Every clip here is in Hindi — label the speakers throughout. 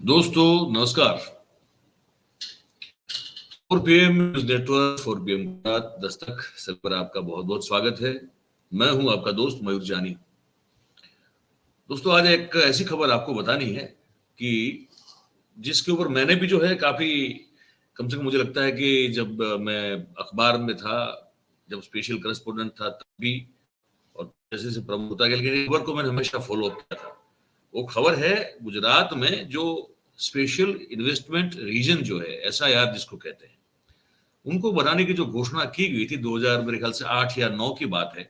Speaker 1: दोस्तों नमस्कार। 4 PM news network 4 PM Dastak सब पर आपका बहुत बहुत स्वागत है। मैं हूं आपका दोस्त मयूर जानी। दोस्तों आज एक ऐसी खबर आपको बतानी है कि जिसके ऊपर मैंने भी जो है काफी कम से कम मुझे लगता है कि जब मैं अखबार में था, जब स्पेशल करेस्पोंडेंट था तब भी, और जैसे जैसे प्रमुख होता गया, लेकिन खबर को मैंने हमेशा फॉलो अप किया था। वो खबर है गुजरात में जो स्पेशल इन्वेस्टमेंट रीजन जो है SIR जिसको कहते हैं, उनको बनाने की जो घोषणा की गई थी 2000 मेरे ख्याल से 8 या 9 की बात है।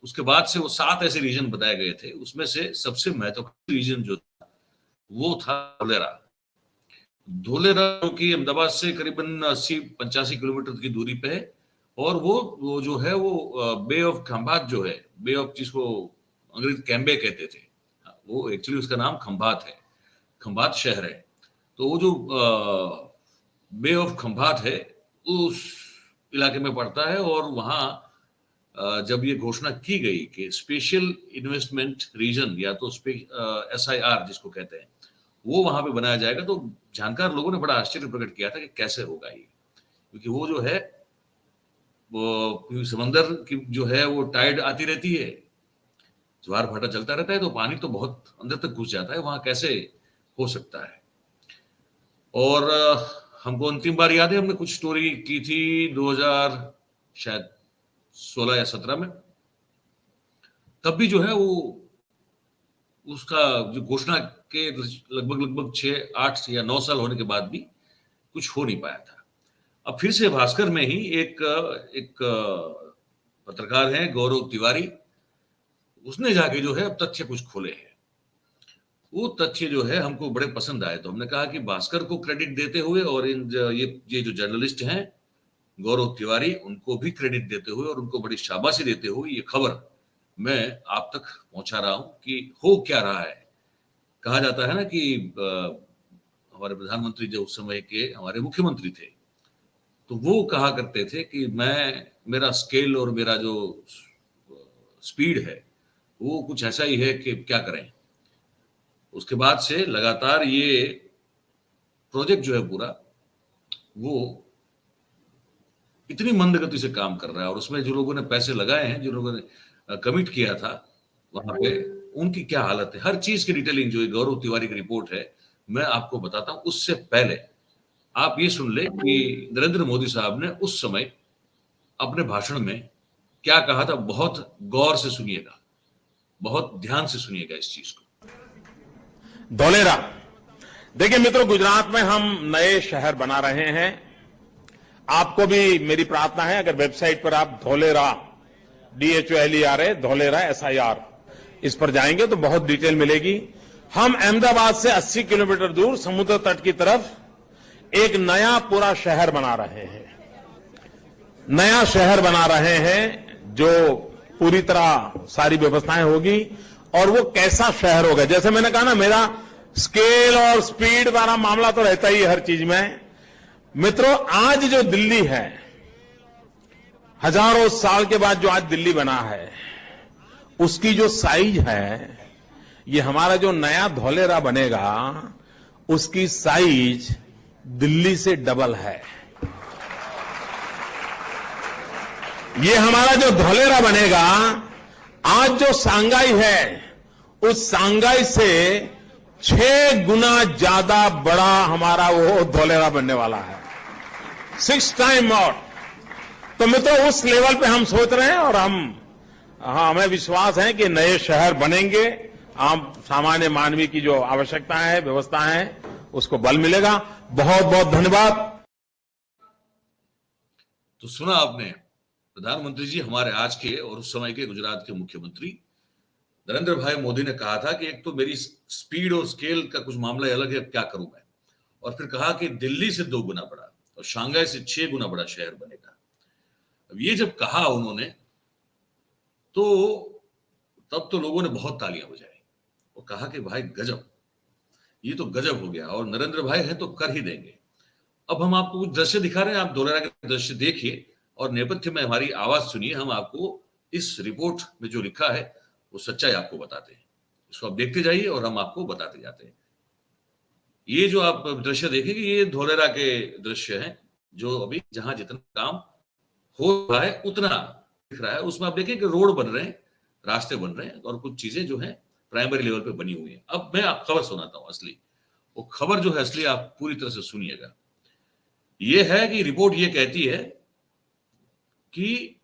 Speaker 1: उसके बाद से वो 7 ऐसे रीजन बताए गए थे। उसमें से सबसे महत्वपूर्ण रीजन जो था वो था धोलेरा। धोलेरा की अहमदाबाद से करीबन 80-85 किलोमीटर की दूरी पे है। और वो जो है वो बे ऑफ खंभात जो है, बे ऑफ जिसको अंग्रेजी कैम्बे कहते थे, वो एक्चुअली उसका नाम खंभात है, खंभात शहर है। तो वो जो बे ऑफ खंभात है उस इलाके में पड़ता है। और वहां जब ये घोषणा की गई कि स्पेशल इन्वेस्टमेंट रीजन या तो SIR जिसको कहते हैं वो वहां पे बनाया जाएगा, तो जानकार लोगों ने बड़ा आश्चर्य प्रकट किया था कि कैसे होगा ये, क्योंकि वो जो है वो समंदर की जो है वो टाइड आती रहती है, ज्वार भाटा चलता रहता है, तो पानी तो बहुत अंदर तक घुस जाता है, वहां कैसे हो सकता है। और हमको अंतिम बार याद है हमने कुछ स्टोरी की थी 2000 शायद 16 या 17 में। तब भी जो है वो उसका जो घोषणा के लगभग 6-8 या 9 साल होने के बाद भी कुछ हो नहीं पाया था। अब फिर से भास्कर में ही एक पत्रकार हैं गौरव तिवारी, उसने जाके जो है अब तथ्य कुछ खोले हैं। वो तथ्य जो है हमको बड़े पसंद आए, तो हमने कहा कि भास्कर को क्रेडिट देते हुए और ये जो जर्नलिस्ट हैं गौरव तिवारी, उनको भी क्रेडिट देते हुए और उनको बड़ी शाबाशी देते हुए ये खबर मैं आप तक पहुंचा रहा हूं कि हो क्या रहा है। कहा जाता है ना कि हमारे प्रधानमंत्री जो उस समय के हमारे मुख्यमंत्री थे, तो वो कहा करते थे कि मेरा स्केल और मेरा जो स्पीड है वो कुछ ऐसा ही है कि क्या करें। उसके बाद से लगातार ये प्रोजेक्ट जो है पूरा वो इतनी मंद गति से काम कर रहा है, और उसमें जो लोगों ने पैसे लगाए हैं, जो लोगों ने कमिट किया था वहां पे, उनकी क्या हालत है, हर चीज की डिटेलिंग जो गौरव तिवारी की रिपोर्ट है मैं आपको बताता हूं। उससे पहले आप ये सुन ले कि नरेंद्र मोदी साहब ने उस समय अपने भाषण में क्या कहा था। बहुत गौर से सुनिएगा, बहुत ध्यान से सुनिएगा इस चीज को।
Speaker 2: धोलेरा, देखिए मित्रों, गुजरात में हम नए शहर बना रहे हैं। आपको भी मेरी प्रार्थना है, अगर वेबसाइट पर आप धोलेरा DHOLERA धोलेरा SIR इस पर जाएंगे तो बहुत डिटेल मिलेगी। हम अहमदाबाद से 80 किलोमीटर दूर समुद्र तट की तरफ एक नया पूरा शहर बना रहे हैं। नया शहर बना रहे हैं जो पूरी तरह सारी व्यवस्थाएं होगी। और वो कैसा शहर होगा, जैसे मैंने कहा ना, मेरा स्केल और स्पीड वाला मामला तो रहता ही है हर चीज में। मित्रों, आज जो दिल्ली है, हजारों साल के बाद जो आज दिल्ली बना है, उसकी जो साइज है, ये हमारा जो नया धोलेरा बनेगा उसकी साइज दिल्ली से डबल है। ये हमारा जो धोलेरा बनेगा, आज जो सांगाई है उस सांगाई से 6 गुना ज्यादा बड़ा हमारा वो धोलेरा बनने वाला है, 6 टाइम मोर। तो मित्रों, उस लेवल पे हम सोच रहे हैं और हमें विश्वास है कि नए शहर बनेंगे। आम सामान्य मानवी की जो आवश्यकता है, व्यवस्था है, उसको बल मिलेगा। बहुत बहुत धन्यवाद।
Speaker 1: तो सुना आपने, प्रधानमंत्री जी हमारे आज के और उस समय के गुजरात के मुख्यमंत्री नरेंद्र भाई मोदी ने कहा था कि एक तो मेरी स्पीड और स्केल का कुछ मामला अलग है, क्या करूं मैं। और फिर कहा कि दिल्ली से 2 गुना बड़ा और शंघाई से 6 गुना बड़ा शहर बनेगा। अब ये जब कहा उन्होंने तो तब तो लोगों ने बहुत तालियां बजाई और कहा कि भाई गजब, ये तो गजब हो गया, और नरेंद्र भाई हैं तो कर ही देंगे। अब हम आपको कुछ दृश्य दिखा रहे हैं, आप धोलेरा के दृश्य देखिए और नेपथ्य में हमारी आवाज सुनिए। हम आपको इस रिपोर्ट में जो लिखा है वो सच्चाई आपको बताते हैं। इसको आप देखते जाइए और हम आपको बताते जाते हैं। ये जो आप दृश्य देखेंगे ये धोलेरा के दृश्य हैं, जो अभी जहां जितना काम हो रहा है उतना दिख रहा है। उसमें आप देखें कि रोड बन रहे हैं, रास्ते बन रहे हैं और कुछ चीजें जो है प्राइमरी लेवल पे बनी हुई है। अब मैं आप खबर सुनाता हूं असली, वो खबर जो है असली आप पूरी तरह से सुनिएगा। ये है कि रिपोर्ट ये कहती है कि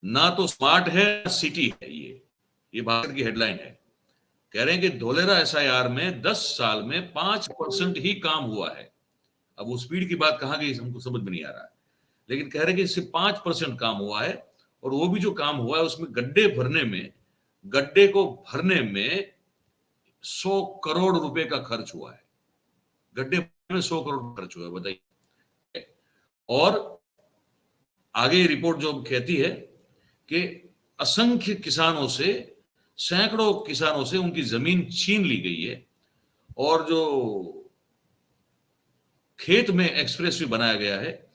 Speaker 1: ना तो स्मार्ट है ना सिटी है। ये भारत की हेडलाइन है। कह रहे हैं कि धोलेरा एसआईआर में 10 साल में 5% ही काम हुआ है। अब वो स्पीड की बात कहां गई हमको समझ में नहीं आ रहा है, लेकिन कह रहे हैं कि इससे 5% काम हुआ है। और वो भी जो काम हुआ है उसमें गड्ढे को भरने में 100 करोड़ रुपए का खर्च हुआ है। गड्ढे में 100 करोड़ खर्च हुआ है, बताइए। और आगे रिपोर्ट जो कहती है कि असंख्य किसानों से, सैकड़ों किसानों से उनकी जमीन छीन ली गई है। और जो खेत में एक्सप्रेस भी बनाया गया है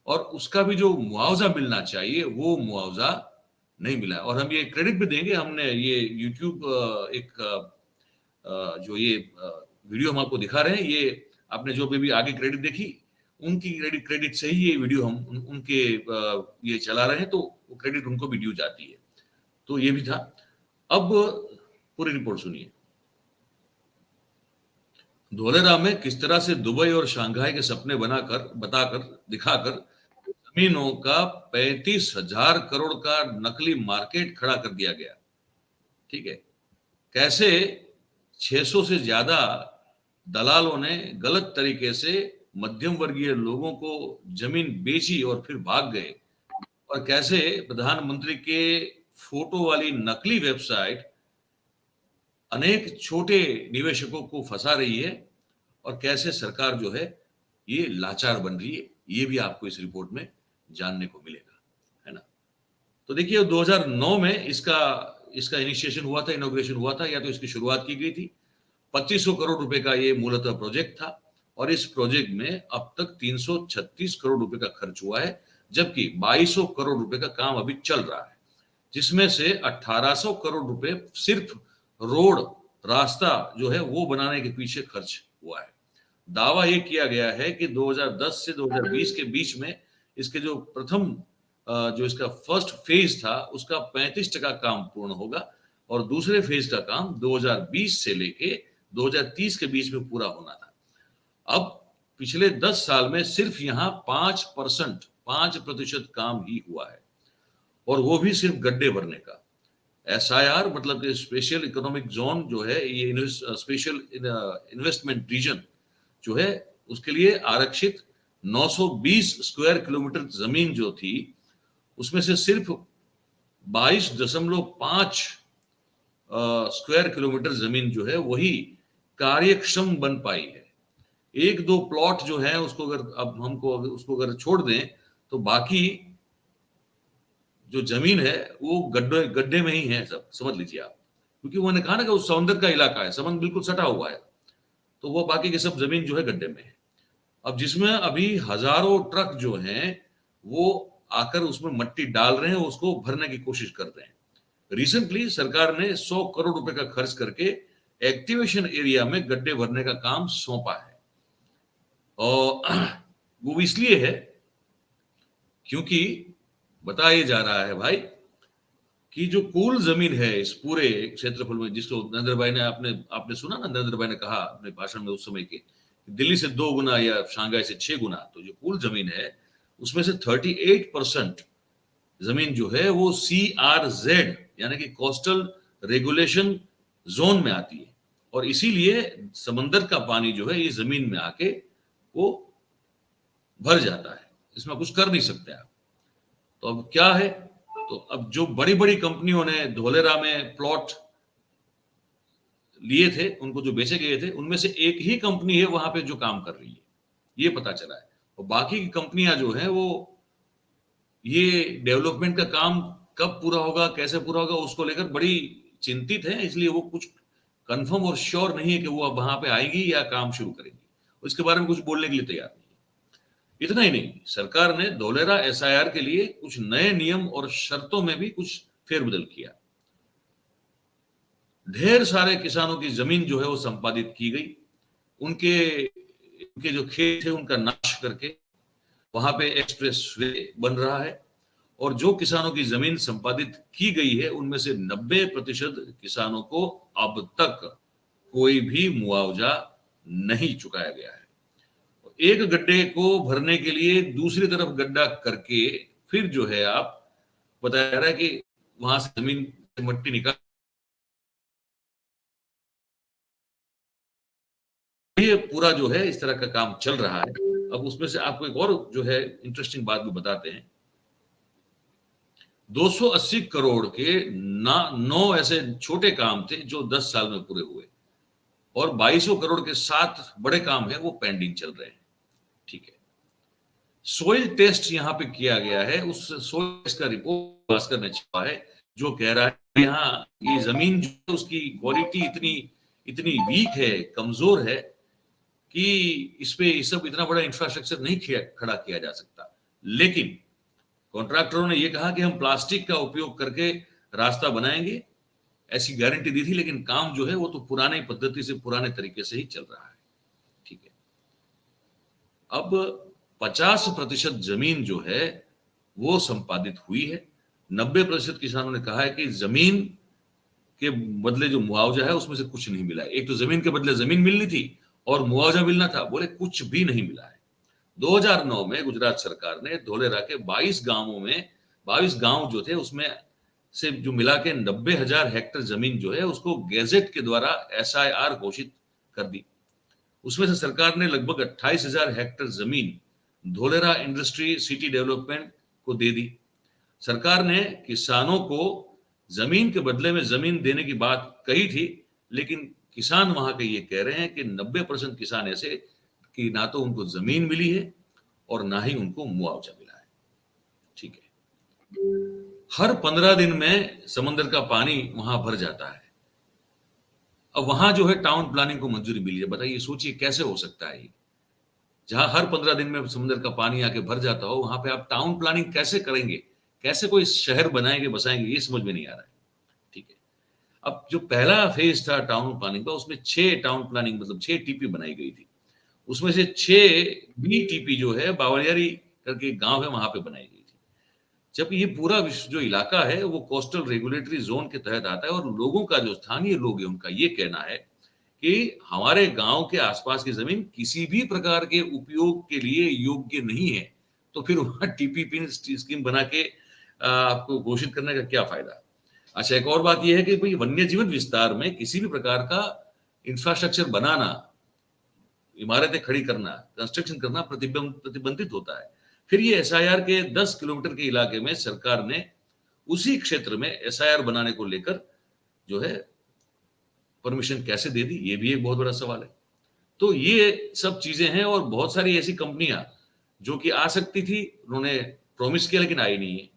Speaker 1: और उसका भी जो मुआवजा मिलना चाहिए वो मुआवजा नहीं मिला है। और हम ये क्रेडिट भी देंगे, हमने ये यूट्यूब जो ये वीडियो हम आपको दिखा रहे हैं, ये आपने जो भी आगे क्रेडिट देखी उनकी क्रेडिट से ही ये वीडियो हम उनके ये चला रहे हैं, तो वो क्रेडिट उनको भी ड्यू जाती है। तो ये भी था। अब पूरी रिपोर्ट सुनिए। धोलेरा में किस तरह से दुबई और शंघाई के सपने दिखाकर जमीनों का 35,000 करोड़ का नकली मार्केट खड़ा कर दिया गया। ठीक है, कैसे 600 से ज्यादा दलालों ने गलत तरीके से मध्यम वर्गीय लोगों को जमीन बेची और फिर भाग गए। और कैसे प्रधानमंत्री के फोटो वाली नकली वेबसाइट अनेक छोटे निवेशकों को फंसा रही है और कैसे सरकार जो है ये लाचार बन रही है, ये भी आपको इस रिपोर्ट में जानने को मिलेगा, है ना। तो देखिए 2009 में इसका इनिशिएशन हुआ था, इनॉग्रेशन हुआ था, या तो इसकी शुरुआत की गई थी। 2500 करोड़ रुपए का ये मूलतः प्रोजेक्ट था और इस प्रोजेक्ट में अब तक 336 करोड़ रुपए का खर्च हुआ है, जबकि 2200 करोड़ रुपए का काम अभी चल रहा है, जिसमें से 1800 करोड़ रुपए सिर्फ रोड रास्ता जो है वो बनाने के पीछे खर्च हुआ है। दावा ये किया गया है कि 2010 से 2020 के बीच में इसके जो जो इसका फर्स्ट फेज था उसका 35% काम पूर्ण होगा और दूसरे फेज का काम 2020 से लेके 2030 के बीच में पूरा होना था। अब पिछले 10 साल में सिर्फ यहाँ 5% काम ही हुआ है, और वो भी सिर्फ गड्ढे भरने का। एसआईआर मतलब कि स्पेशल इकोनॉमिक जोन जो है, ये स्पेशल इन्वेस्टमेंट रीजन जो है, उसके लिए आरक्षित 920 स्क्वायर किलोमीटर जमीन जो थी उसमें से सिर्फ 22.5 स्क्वायर किलोमीटर जमीन जो है वही कार्यक्षम बन पाई है। एक दो प्लॉट जो है उसको अगर छोड़ दें तो बाकी जो जमीन है वो गड्ढे में ही है, सब समझ लीजिए आप। क्योंकि उन्होंने कहा ना कि उस समुद्र का इलाका है, समुद्र बिल्कुल सटा हुआ है, तो वो बाकी की सब जमीन जो है गड्ढे में है। अब जिसमें अभी हजारों ट्रक जो हैं वो आकर उसमें मट्टी डाल रहे हैं, उसको भरने की कोशिश कर रहे हैं। रिसेंटली सरकार ने 100 करोड़ रुपए का खर्च करके एक्टिवेशन एरिया में गड्ढे भरने का काम सौंपा है। और वो इसलिए है क्योंकि बताया जा रहा है भाई कि जो कुल जमीन है इस पूरे क्षेत्रफल में, जिसको नरेंद्र भाई ने आपने सुना ना, नरेंद्र भाई ने कहा अपने भाषण में उस समय के, दिल्ली से 2 गुना या शंघाई से 6 गुना, तो जो कुल जमीन है उसमें से 38% जमीन जो है वो CRZ यानी कि कोस्टल रेगुलेशन जोन में आती है, और इसीलिए समंदर का पानी जो है ये जमीन में आके वो भर जाता है, इसमें कुछ कर नहीं सकते आप। तो अब क्या है, तो अब जो बड़ी बड़ी कंपनियों ने धोलेरा में प्लॉट लिए थे, उनको जो बेचे गए थे, उनमें से एक ही कंपनी है वहां पे जो काम कर रही है, ये पता चला है। और बाकी की कंपनियां जो है वो ये डेवलपमेंट का काम कब पूरा होगा, कैसे पूरा होगा, उसको लेकर बड़ी चिंतित है, इसलिए वो कुछ कंफर्म और श्योर नहीं है कि वो अब वहां पे आएगी या काम शुरू करेगी, उसके बारे में कुछ बोलने के लिए तैयार नहीं। इतना ही नहीं, सरकार ने धोलेरा एसआईआर के लिए कुछ नए नियम और शर्तों में भी कुछ फेरबदल किया। ढेर सारे किसानों की जमीन जो है वो संपादित की गई, उनके उनके जो खेत थे उनका नाश करके वहां पे एक्सप्रेस वे बन रहा है। और जो किसानों की जमीन संपादित की गई है उनमें से 90% किसानों को अब तक कोई भी मुआवजा नहीं चुकाया गया है। एक गड्ढे को भरने के लिए दूसरी तरफ गड्ढा करके फिर जो है आप बताया जा रहा है कि वहां से जमीन से मट्टी निकाल, ये पूरा जो है इस तरह का काम चल रहा है। अब उसमें से आपको एक और जो है इंटरेस्टिंग बात भी बताते हैं। 280 करोड़ के 9 ऐसे छोटे काम थे जो 10 साल में पूरे हुए, और 2200 करोड़ के 7 बड़े काम हैं वो पेंडिंग चल रहे हैं। ठीक है, सोइल टेस्ट यहां पे किया गया है, उस सोइल टेस्ट का रिपोर्ट भास्कर ने छापा है जो कह रहा है यहाँ ये जमीन जो है उसकी क्वालिटी इतनी इतनी वीक है, कमजोर है कि इस पे सब इतना बड़ा इंफ्रास्ट्रक्चर नहीं खड़ा किया जा सकता। लेकिन कॉन्ट्रैक्टरों ने यह कहा कि हम प्लास्टिक का उपयोग करके रास्ता बनाएंगे, ऐसी गारंटी दी थी, लेकिन काम जो है वो तो पुरानी पद्धति से पुराने तरीके से ही चल रहा है। ठीक है, अब 50% जमीन जो है वो संपादित हुई है। 90% किसानों ने कहा है कि जमीन के बदले जो मुआवजा है उसमें से कुछ नहीं मिला है। एक तो जमीन के बदले जमीन मिलनी थी और मुआवजा मिलना था, बोले कुछ भी नहीं मिला है। 2009 में गुजरात सरकार ने धोलेरा के 22 गांवों में 22 गांव जो थे उसमें से जो मिला के 90,000 हेक्टेयर जमीन जो है उसको गैजेट के द्वारा SIR घोषित कर दी। उसमें से सरकार ने लगभग 28,000 हेक्टेयर जमीन धोलेरा इंडस्ट्री सिटी डेवलपमेंट को दे दी। सरकार ने किसानों को जमीन के बदले में जमीन देने की बात कही थी, लेकिन किसान वहां के ये कह रहे हैं कि 90% किसान ऐसे कि ना तो उनको जमीन मिली है और ना ही उनको मुआवजा मिला है। ठीक है, हर 15 दिन में समंदर का पानी वहां भर जाता है। अब वहां जो है टाउन प्लानिंग को मंजूरी मिली है। बताइए, सोचिए कैसे हो सकता है ये, जहां हर 15 दिन में समुद्र का पानी आके भर जाता हो, वहां पे आप टाउन प्लानिंग कैसे करेंगे, कैसे कोई शहर बनाएंगे बसाएंगे, ये समझ में नहीं आ रहा है। ठीक है, अब जो पहला फेज था टाउन प्लानिंग का, उसमें 6 टाउन प्लानिंग मतलब 6 टीपी बनाई गई थी। उसमें से 6 बी टीपी जो है बावलियारी करके गांव है वहां पे बनाई गई थी। जब ये पूरा जो इलाका है वो कोस्टल रेगुलेटरी जोन के तहत आता है, और लोगों का जो स्थानीय लोग है उनका ये कहना है कि हमारे गांव के आसपास की जमीन किसी भी प्रकार के उपयोग के लिए योग्य नहीं है, तो फिर वहां टीपीपी स्कीम बना के आपको घोषित करने का क्या फायदा। अच्छा, एक और बात यह है कि भाई वन्य जीवन विस्तार में किसी भी प्रकार का इंफ्रास्ट्रक्चर बनाना, इमारतें खड़ी करना, कंस्ट्रक्शन करना प्रतिबंधित होता है। फिर ये SIR के 10 किलोमीटर के इलाके में सरकार ने उसी क्षेत्र में SIR बनाने को लेकर जो है परमिशन कैसे दे दी, ये भी एक बहुत बड़ा सवाल है। तो ये सब चीजें हैं, और बहुत सारी ऐसी कंपनियां जो कि आ सकती थी, उन्होंने प्रॉमिस किया लेकिन आई नहीं है।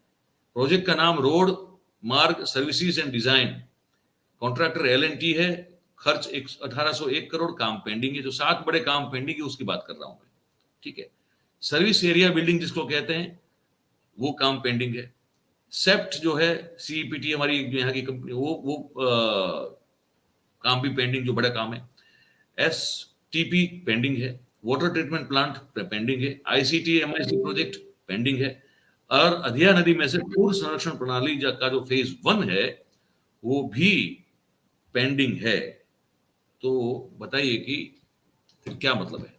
Speaker 1: प्रोजेक्ट का नाम रोड मार्ग services and design, contractor L&T है, खर्च 1801 करोड़, काम पेंडिंग है। जो 7 बड़े काम पेंडिंग है उसकी बात कर रहा हूं मैं। ठीक है, सर्विस एरिया बिल्डिंग जिसको कहते हैं वो काम पेंडिंग है। सेप्ट जो है CEPT हमारी जो यहाँ की कंपनी, वो काम भी पेंडिंग, जो बड़ा काम है। STP पेंडिंग है, वाटर ट्रीटमेंट प्लांट पेंडिंग है, ICT MIC प्रोजेक्ट पेंडिंग है, और अधिया नदी में से पूर्व संरक्षण प्रणाली का जो फेज 1 है वो भी पेंडिंग है। तो बताइए कि फिर क्या मतलब है।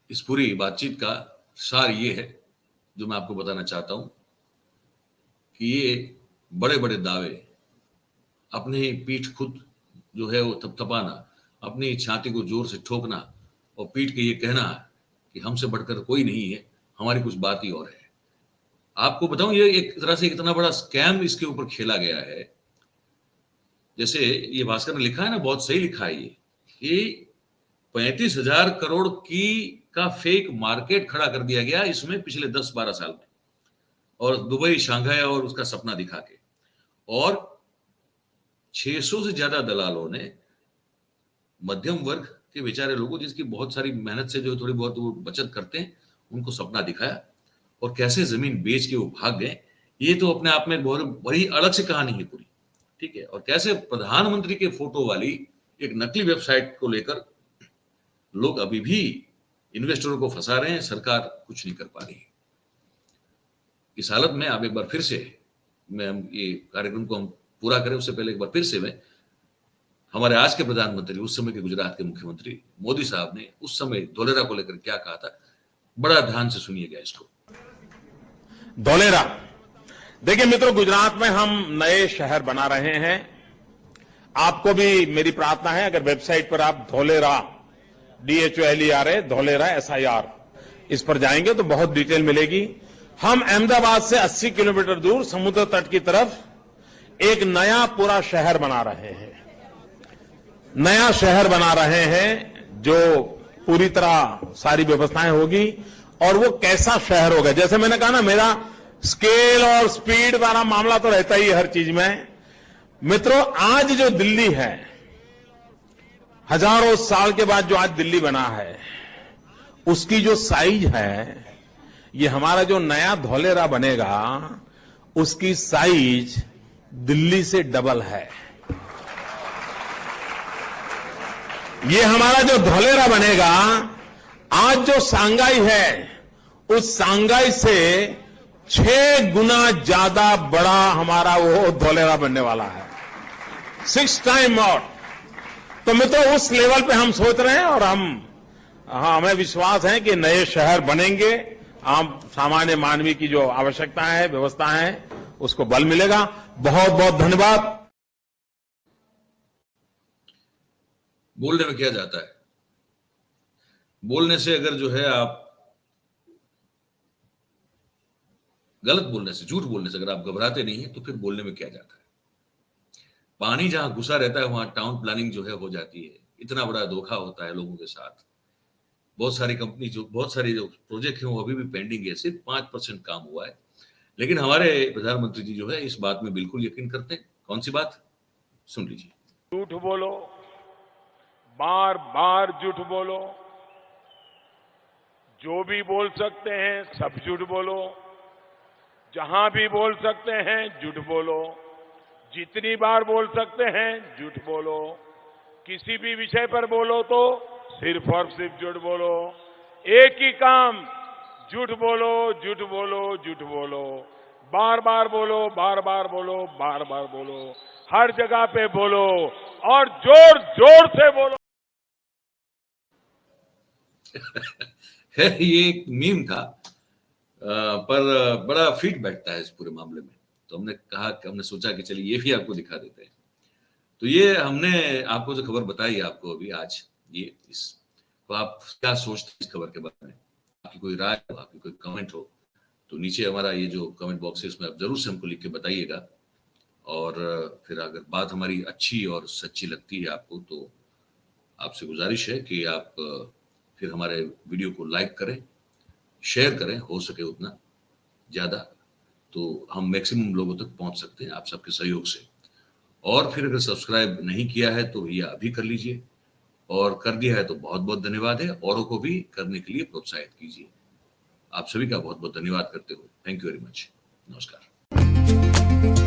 Speaker 1: इस पूरी बातचीत का सार ये है जो मैं आपको बताना चाहता हूं कि ये बड़े बड़े दावे, अपनी ही पीठ खुद जो है वो थपथपाना, अपनी छाती को जोर से ठोकना और पीठ के ये कहना कि हमसे बढ़कर कोई नहीं है, हमारी कुछ बात ही और है। आपको बताऊं, ये एक तरह से इतना बड़ा स्कैम इसके ऊपर खेला गया है। जैसे ये भास्कर ने लिखा है ना, बहुत सही लिखा है ये 35,000 करोड़ की का फेक मार्केट खड़ा कर दिया गया इसमें पिछले 10-12 साल में, और दुबई, शंघाई और उसका सपना दिखा के, और 600 से ज्यादा दलालों ने मध्यम वर्ग के बेचारे लोगों जिसकी बहुत सारी मेहनत से जो थोड़ी बहुत वो बचत करते हैं उनको सपना दिखाया, और कैसे जमीन बेच के वो भाग गए। ये तो अपने आप में बहुत बड़ी अलग से कहानी है पूरी। ठीक है, और कैसे प्रधानमंत्री के फोटो वाली एक नकली वेबसाइट को लेकर लोग अभी भी इन्वेस्टरों को फंसा रहे हैं, सरकार कुछ नहीं कर पा रही है। इस हालत में आप एक बार फिर से हम ये कार्यक्रम को हम पूरा करें उससे पहले एक बार फिर से मैं हमारे आज के प्रधानमंत्री, उस समय के गुजरात के मुख्यमंत्री मोदी साहब ने उस समय धोलेरा को लेकर क्या कहा था, बड़ा ध्यान से सुनिएगा इसको।
Speaker 2: धोलेरा, देखिए मित्रों, गुजरात में हम नए शहर बना रहे हैं। आपको भी मेरी प्रार्थना है, अगर वेबसाइट पर आप धोलेरा DHOLERA धोलेरा SIR इस पर जाएंगे तो बहुत डिटेल मिलेगी। हम अहमदाबाद से 80 किलोमीटर दूर समुद्र तट की तरफ एक नया पूरा शहर बना रहे हैं। नया शहर बना रहे हैं जो पूरी तरह सारी व्यवस्थाएं होगी। और वो कैसा शहर होगा, जैसे मैंने कहा ना, मेरा स्केल और स्पीड वाला मामला तो रहता ही है हर चीज में। मित्रों, आज जो दिल्ली है, हजारों साल के बाद जो आज दिल्ली बना है, उसकी जो साइज है, ये हमारा जो नया धोलेरा बनेगा उसकी साइज दिल्ली से डबल है। ये हमारा जो धोलेरा बनेगा, आज जो सांगाई है, उस सांगाई से 6 गुना ज्यादा बड़ा हमारा वो धोलेरा बनने वाला है, 6 टाइम मोर। तो मित्रों, उस लेवल पे हम सोच रहे हैं और हमें विश्वास है कि नए शहर बनेंगे। आम सामान्य मानवी की जो आवश्यकता है, व्यवस्था है, उसको बल मिलेगा। बहुत बहुत धन्यवाद।
Speaker 1: बोलने में क्या जाता है, बोलने से अगर जो है आप गलत बोलने से, झूठ बोलने से अगर आप घबराते नहीं है तो फिर बोलने में क्या जाता है। पानी जहां घुसा रहता है वहां टाउन प्लानिंग जो है हो जाती है। इतना बड़ा धोखा होता है लोगों के साथ। बहुत सारी कंपनी बहुत सारे जो प्रोजेक्ट हैं वो अभी भी पेंडिंग है, सिर्फ 5% काम हुआ है। लेकिन हमारे प्रधानमंत्री जी जो है इस बात में बिल्कुल यकीन करते हैं। कौन सी बात, सुन लीजिए।
Speaker 3: झूठ बोलो, बार बार झूठ बोलो, जो भी बोल सकते हैं सब झूठ बोलो, जहां भी बोल सकते हैं झूठ बोलो, जितनी बार बोल सकते हैं झूठ बोलो, किसी भी विषय पर बोलो तो सिर्फ और सिर्फ झूठ बोलो। एक ही काम, झूठ बोलो, झूठ बोलो, झूठ बोलो, बार बार बोलो, बार बार बोलो, बार बार बोलो, हर जगह पे बोलो और जोर जोर से बोलो।
Speaker 1: ये एक मीम था, पर बड़ा फिट बैठता है इस पूरे मामले में। तो हमने कहा कि हमने सोचा कि चलिए ये भी आपको दिखा देते हैं। तो ये हमने आपको जो खबर बताई आपको अभी आज, ये इस तो आप क्या सोचते हैं इस खबर के बारे में? आपकी कोई राय हो, आपकी कोई कमेंट हो तो नीचे हमारा ये जो कमेंट बॉक्स है उसमें आप जरूर से हमको लिख के बताइएगा। और फिर अगर बात हमारी अच्छी और सच्ची लगती है आपको तो आपसे गुजारिश है कि आप फिर हमारे वीडियो को लाइक करें, शेयर करें, हो सके उतना ज्यादा, तो हम मैक्सिमम लोगों तक पहुंच सकते हैं आप सबके सहयोग से। और फिर अगर सब्सक्राइब नहीं किया है तो भैया अभी कर लीजिए, और कर दिया है तो बहुत बहुत धन्यवाद है। औरों को भी करने के लिए प्रोत्साहित कीजिए। आप सभी का बहुत बहुत धन्यवाद करते हुए थैंक यू वेरी मच। नमस्कार।